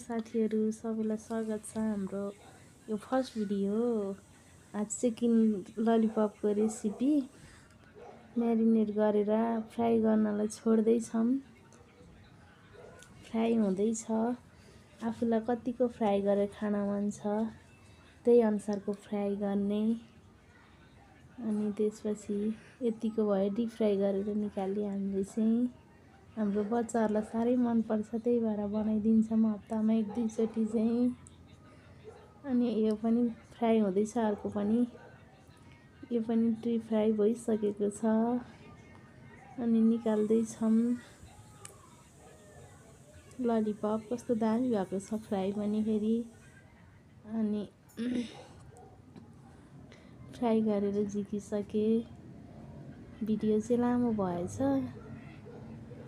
साथीहरू सबैलाई स्वागत छ हाम्रो यो फर्स्ट भिडियो हो। आज चिकन ललिपपको रेसिपी म्यारिनेट गरेर फ्राई गर्नलाई छोड्दैछौँ। फ्राई हुँदैछ। आफूलाई कतिको फ्राई गरेर खान मन छ त्यही अनुसारको फ्राई गर्ने। अनि त्यसपछि यतिको भयो डिप फ्राई गरेर निकाली हामीले चाहिँ हाम्रो बच्चाहरूलाई साह्रै मनपर्छ, त्यही भएर बनाइदिन्छौँ हप्तामा 1-2 चोटि चाहिँ। अनि यो पनि फ्राई हुँदैछ, अर्को पनि यो पनि डिप फ्राई भइसकेको छ। अनि निकाल्दैछौँ। ललिपप कस्तो दामी भएको छ फ्राई पनि फेरि। अनि फ्राई गरेर झिकिसके। भिडियो चाहिँ लामो भएछ,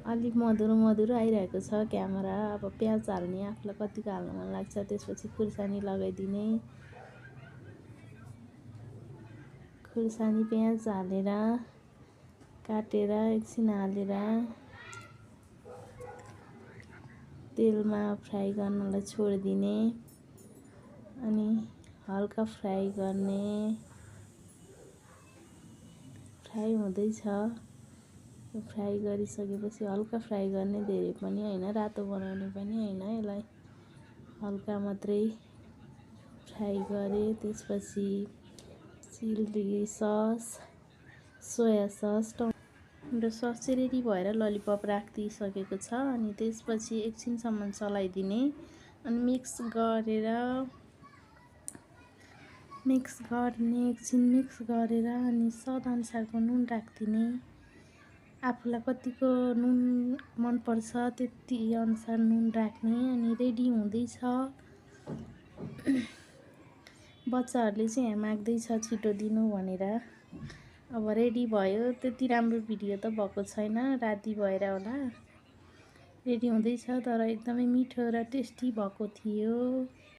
अलिक मधुरो आइरहेको छ क्यामेरा। अब प्याज हाल्ने, आफूलाई कतिको हाल्न मन लाग्छ त्यसपछि खुर्सानी लगाइदिने। खुर्सानी प्याज हालेर काटेर एकछिन हालेर तेलमा फ्राई गर्नलाई छोडिदिने। अनि हल्का फ्राई गर्ने। फ्राई हुँदैछ। फ्राई गरिसकेपछि हल्का फ्राई गर्ने, धेरै पनि हैन, रातो बनाउने पनि हैन। यसलाई हल्का मात्रै फ्राई गरे। त्यसपछि chilli sauce, soya sauce, tomato sauce चाहिँ रेडी भएर ललिपप राखिदिइसकेको छ। अनि त्यसपछि एकछिनसम्म चलाइदिने। अनि मिक्स गरेर अनि स्वादअनुसारको नुन राखिदिने। आफूलाई कतिको नुन मनपर्छ त्यति अनुसार नुन राख्ने। अनि रेडी हुँदैछ। बच्चाहरूले चाहिँ माग्दैछ छिटो दिनु भनेर। अब रेडी भयो। त्यति राम्रो भिडियो त भएको छैन, राति भएर होला। रेडी हुँदैछ, तर एकदमै मिठो र टेस्टी भएको थियो।